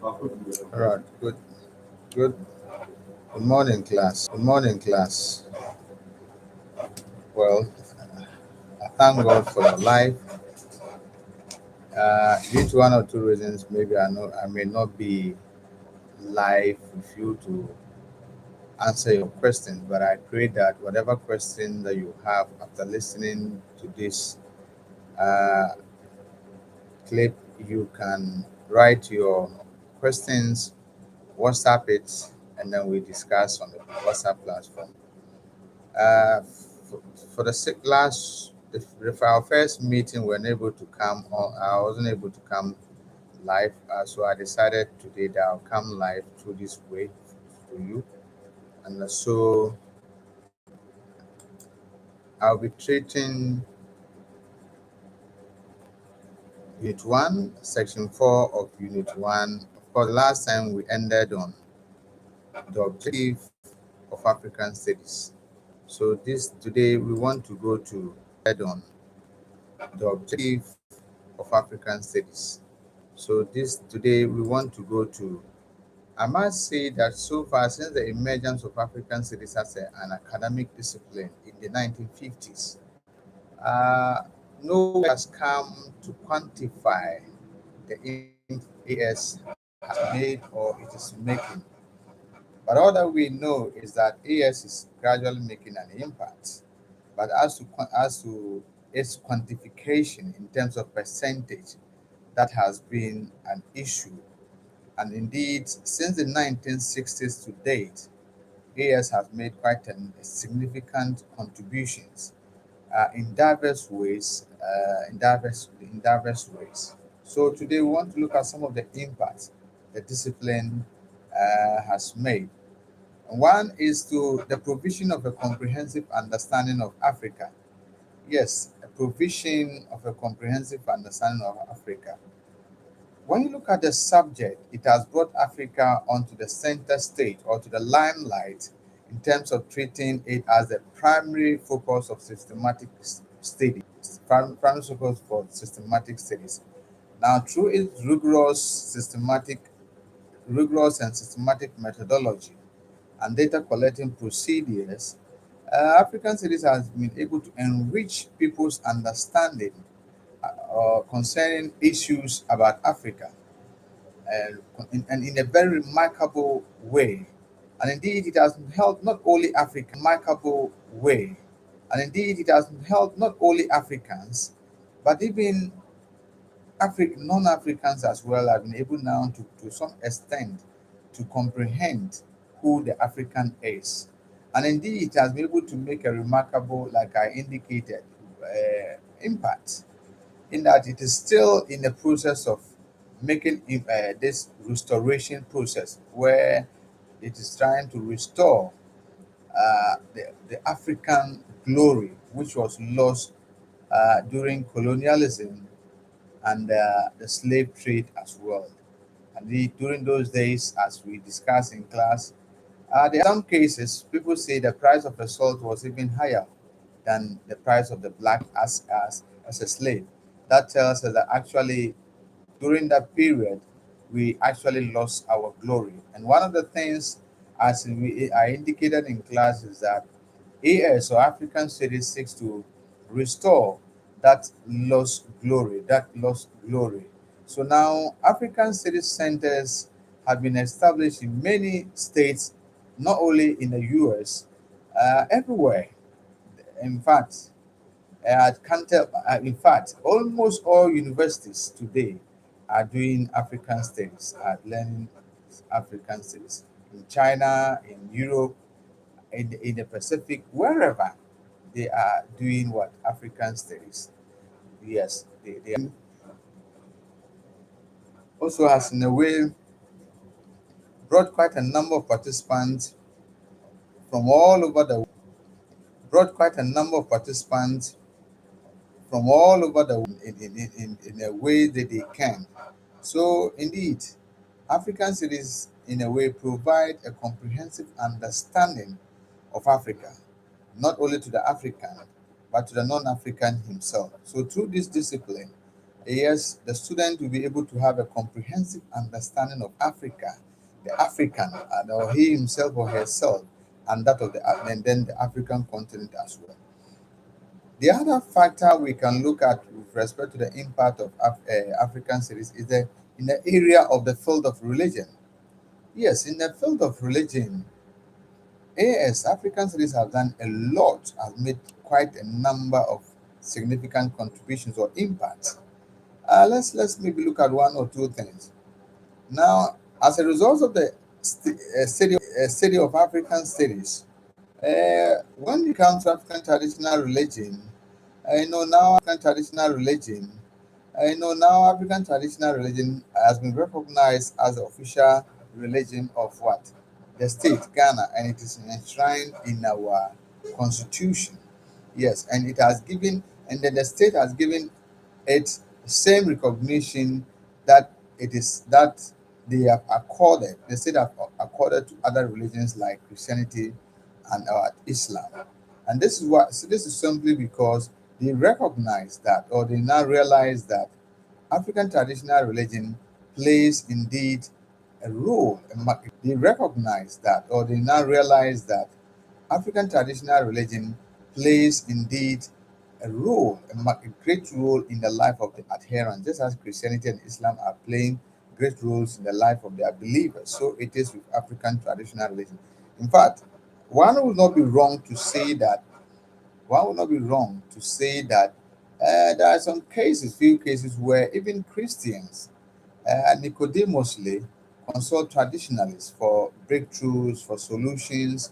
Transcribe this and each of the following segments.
All right. Good. Good morning, class. Good morning, class. Well, I thank God for your life. Due to one or two reasons, maybe I may not be live with you to answer your questions, but I pray that whatever question that you have after listening to this uh, clip, you can write your questions, WhatsApp it, and then we discuss on the WhatsApp platform. For the last, for our first meeting, we we're unable to come on. I wasn't able to come live, so I decided today that I'll come live through this way to you. And so I'll be treating Unit 1, Section 4 of Unit 1. Of course, last time we ended on the objective of African studies. So this today we want to go to head on the objective of African studies. So this today we want to go to. I must say that so far since the emergence of African studies as an academic discipline in the 1950s, uh, no one has come to quantify the impact AS has made or it is making. But all that we know is that AS is gradually making an impact. But as to its quantification in terms of percentage, that has been an issue. And indeed, since the 1960s to date, AS has made quite significant contributions in diverse ways. In diverse ways. So today we want to look at some of the impacts the discipline has made. One is to the provision of a comprehensive understanding of Africa. Yes, a provision of a comprehensive understanding of Africa. When you look at the subject, it has brought Africa onto the center stage or to the limelight in terms of treating it as the primary focus of systematic studies, primary focus for systematic studies. Now, through its rigorous and systematic methodology and data collecting procedures, African studies has been able to enrich people's understanding concerning issues about Africa and in a very remarkable way. And indeed, it has helped not only African remarkable way. And indeed, it has helped not only Africans, but even non-Africans as well have been able now to some extent to comprehend who the African is. And indeed, it has been able to make a remarkable, like I indicated, impact in that it is still in the process of making this restoration process where it is trying to restore the African glory which was lost during colonialism and the slave trade as well. And during those days, as we discussed in class, there are some cases people say the price of the salt was even higher than the price of the black as a slave. That tells us that actually during that period, we actually lost our glory. And one of the things, I indicated in class, is that AS or African Studies seeks to restore that lost glory, So now African Studies centers have been established in many states, not only in the US, everywhere. In fact, in fact, almost all universities today are doing African studies, are learning African studies in China, in Europe, in the Pacific, wherever they are doing what African studies. Yes, they also has in a way brought quite a number of participants from all over the brought quite a number of participants from all over the world in a way that they can. So indeed, African studies in a way provide a comprehensive understanding of Africa, not only to the African, but to the non-African himself. So through this discipline, Yes, the student will be able to have a comprehensive understanding of Africa, the African, or he himself or herself, and that of and then the African continent as well. The other factor we can look at with respect to the impact of African studies is the in the area of the field of religion. Yes, in the field of religion, AS African studies have done a lot, have made quite a number of significant contributions or impacts. Let's maybe look at one or two things. Now, as a result of the study of African studies, when it comes to African traditional religion, I know now African traditional religion, I know now African traditional religion has been recognized as the official religion of what? The state, Ghana, and it is enshrined in our constitution. Yes, and it has given, and then the state has given it same recognition that it is that they have accorded, the state have accorded to other religions like Christianity and Islam. And this is what, so this is simply because they recognize that, or they now realize that African traditional religion plays indeed a role. They recognize that, or they now realize that African traditional religion plays indeed a great role in the life of the adherent, just as Christianity and Islam are playing great roles in the life of their believers. So it is with African traditional religion. In fact, one would not be wrong to say that one would not be wrong to say that there are some cases, few cases where even Christians Nicodemously consult traditionalists for breakthroughs, for solutions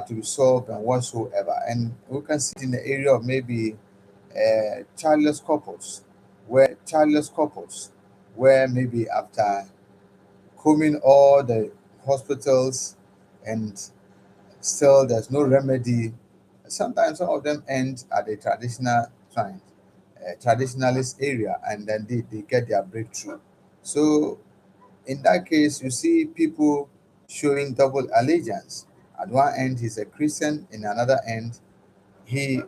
to be solved and whatsoever. And we can see it in the area of maybe childless couples, where maybe after combing all the hospitals and still there's no remedy, sometimes some of them end at a traditionalist area, and then they get their breakthrough. So in that case, you see people showing double allegiance. At one end, he's a Christian, in another end, he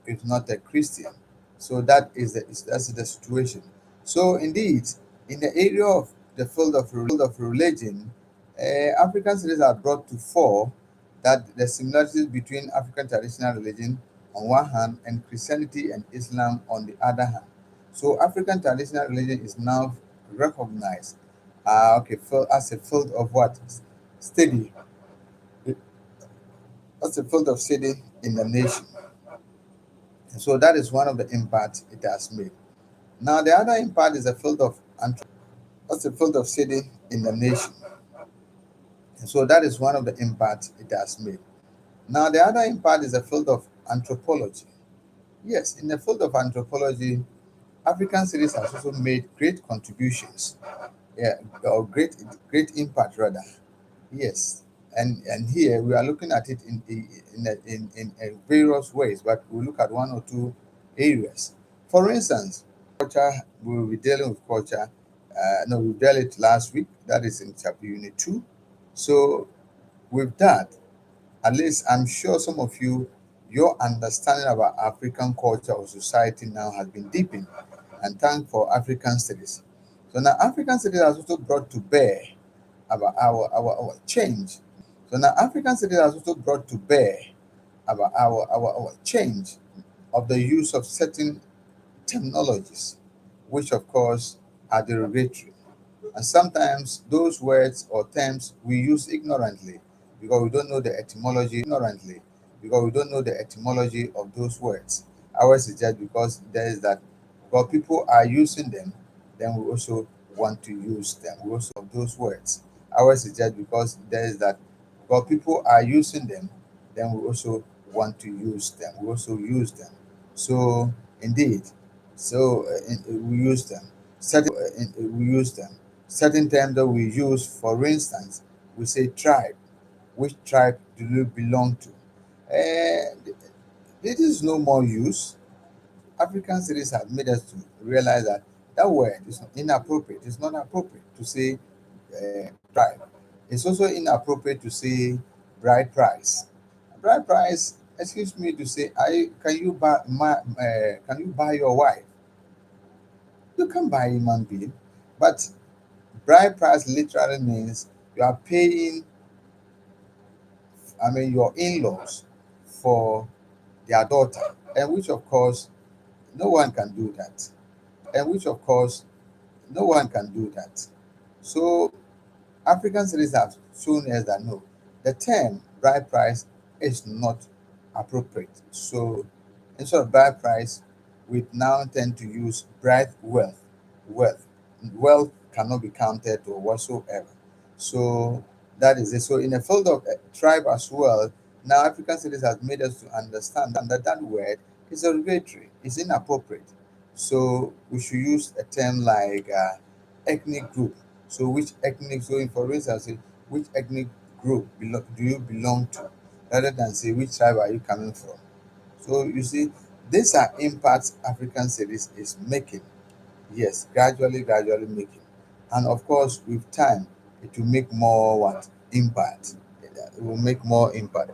is not a Christian. So that's the situation. So indeed, in the area of the field of religion, African studies are brought to fore that the similarities between African traditional religion on one hand and Christianity and Islam on the other hand. So African traditional religion is now recognized as a field of what? Study. As a field of study in the nation. And so that is one of the impacts it has made. Now the other impact is a field of as a field of study in the nation. And so that is one of the impacts it has made. Now the other impact is a field of anthropology. Yes, in the field of anthropology, African studies has also made great contributions, yeah, or great impact rather. Yes, and here we are looking at it in various ways, but we'll look at one or two areas. For instance, culture, we will be dealing with culture. No, we dealt it last week. That is in chapter unit 2. So with that, at least I'm sure some of you, your understanding about African culture or society now has been deepened. And thank for African studies. So now African studies has also brought to bear about our change. So now African studies has also brought to bear about our change of the use of certain terminologies, which of course are derogatory. And sometimes those words or terms we use ignorantly because we don't know the etymology of those words. Ours is just because there is that because people are using them, then we also want to use them. We also of those words. Ours is just because there is that because people are using them, then we also want to use them. We also use them. So indeed, we use them. We use them. Certain terms that we use, for instance, we say tribe. Which tribe do you belong to? And this is no more use. African studies have made us to realize that that word is inappropriate. It's not appropriate to say tribe. It's also inappropriate to say bride price. Bride price, excuse me to say, can you buy your wife? can buy a human being, but bride price literally means you are paying, your in-laws for their daughter, and which of course no one can do that. And which of course no one can do that. So African studies have shown us that no, the term bride price is not appropriate. So instead of bride price, we now tend to use bride wealth. Wealth. Wealth cannot be counted or whatsoever. So that is it. So in the field of tribe as well, now African studies has made us to understand that that word is derogatory, it's inappropriate. So we should use a term like ethnic group. So which ethnic, so in for instance, say, which ethnic group do you belong to, rather than say which tribe are you coming from. So you see, these are impacts African studies is making. Yes, gradually making. And of course, with time, it will make more what? Impact. It will make more impact.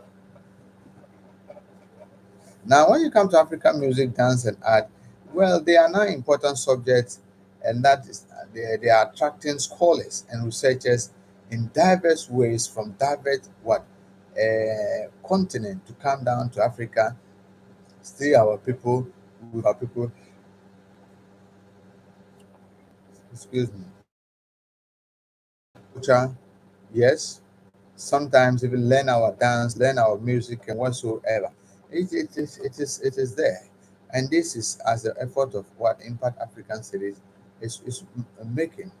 Now, when you come to African music, dance, and art, well, they are now important subjects, and that is they are attracting scholars and researchers in diverse ways from diverse what continent to come down to Africa, see our people, with our people. Excuse me, culture. Yes, sometimes even learn our dance, learn our music, and whatsoever. It is there, and this is as an effort of what Impact African Cities is making.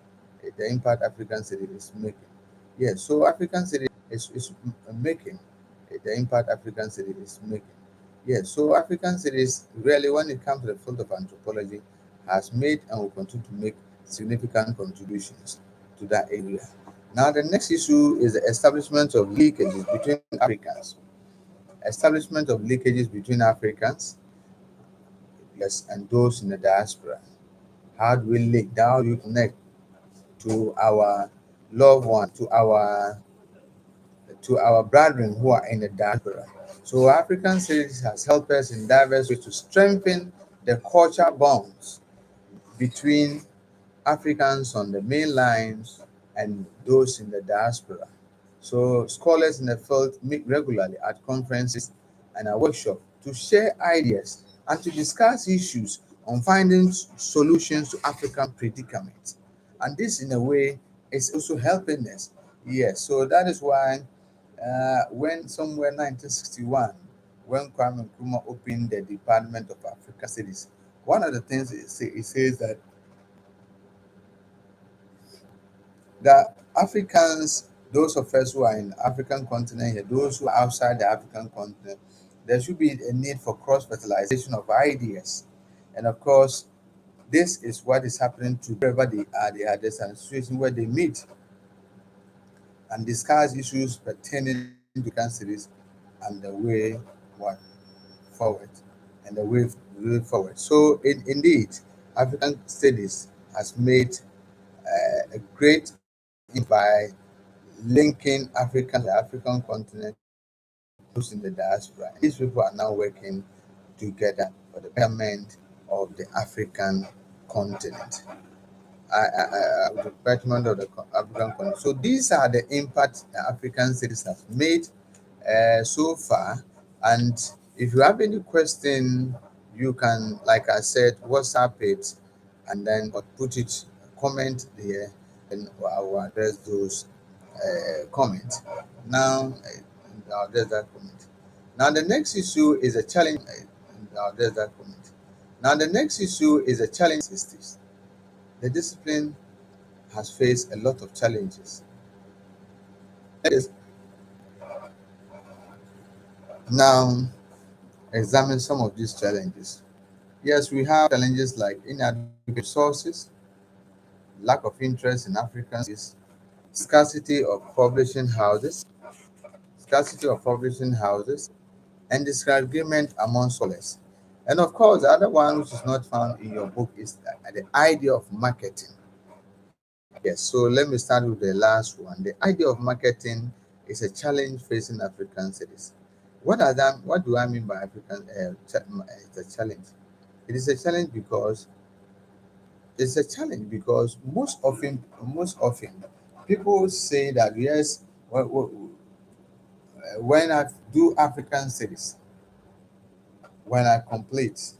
The Impact African Cities is making. Yes, so African Cities is making. The Impact African Cities is making. Yes, so African Cities really, when it comes to the field of anthropology, has made and will continue to make significant contributions to that area. Now, the next issue is the establishment of leakages between Africans. Establishment of leakages between Africans, yes, and those in the diaspora. How do we link? How do we connect to our loved one, to our brethren who are in the diaspora? So African Cities has helped us in diverse ways to strengthen the culture bonds between Africans on the main lines and those in the diaspora. So scholars in the field meet regularly at conferences and at workshops to share ideas and to discuss issues on finding solutions to African predicaments. And this, in a way, is also helping us. Yes, so that is why when somewhere 1961, when Kwame Nkrumah opened the Department of African Studies, one of the things it says that Africans, those of us who are in the African continent here, those who are outside the African continent, there should be a need for cross fertilization of ideas. And of course, this is what is happening to wherever they are. They are there's a situation where they meet and discuss issues pertaining to countries and the way what forward and the way forward. So indeed, African studies has made a great by linking African the African continent, those in the diaspora. These people are now working together for the betterment of the African continent. The betterment of the African continent. So these are the impacts the African cities have made so far. And if you have any question, you can, like I said, WhatsApp it and then or put it comment there, and I will address those comments. Now, I'll address that comment. Now, the next issue is a challenge. I'll address that comment. Now, the next issue is a challenge. Systems. The discipline has faced a lot of challenges. Let us now examine some of these challenges. Yes, we have challenges like inadequate resources, lack of interest in African studies, scarcity of publishing houses, scarcity of publishing houses, and disagreement among scholars. And of course, the other one which is not found in your book is the idea of marketing. Yes, so let me start with the last one. The idea of marketing is a challenge facing African cities. What does that? What do I mean by African? It's a challenge. It is a challenge because it's a challenge because most often, people say that yes, when I do African studies, when I complete,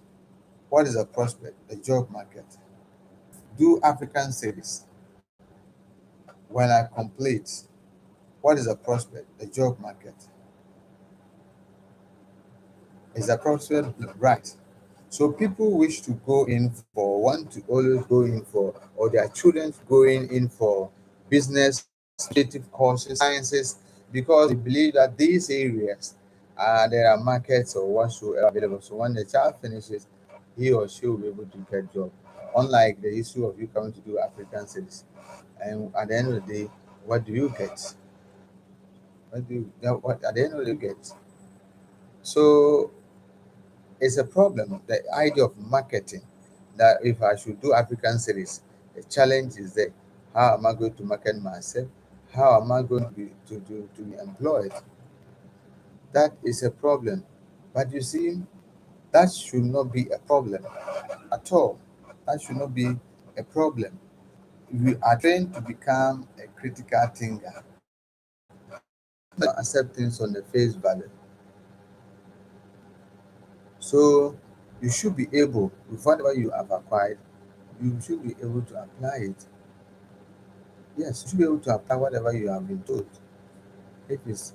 what is the prospect? The job market. Do African studies, when I complete, what is the prospect? The job market. Is the prospect right? So people wish to go in for, want to always go in for, or their children going in for business, creative courses, sciences, because they believe that these areas, there are markets or whatsoever available. So when the child finishes, he or she will be able to get job. Unlike the issue of you coming to do African studies, and at the end of the day, what do you get? What do you, what at the end of the day you get? So it's a problem. The idea of marketing, that if I should do African series, the challenge is there. How am I going to market myself? How am I going to be employed? That is a problem. But you see, that should not be a problem at all. That should not be a problem. We are trained to become a critical thinker. Not accept things on the face value. So you should be able, with whatever you have acquired, you should be able to apply it. Yes, you should be able to apply whatever you have been told. If it's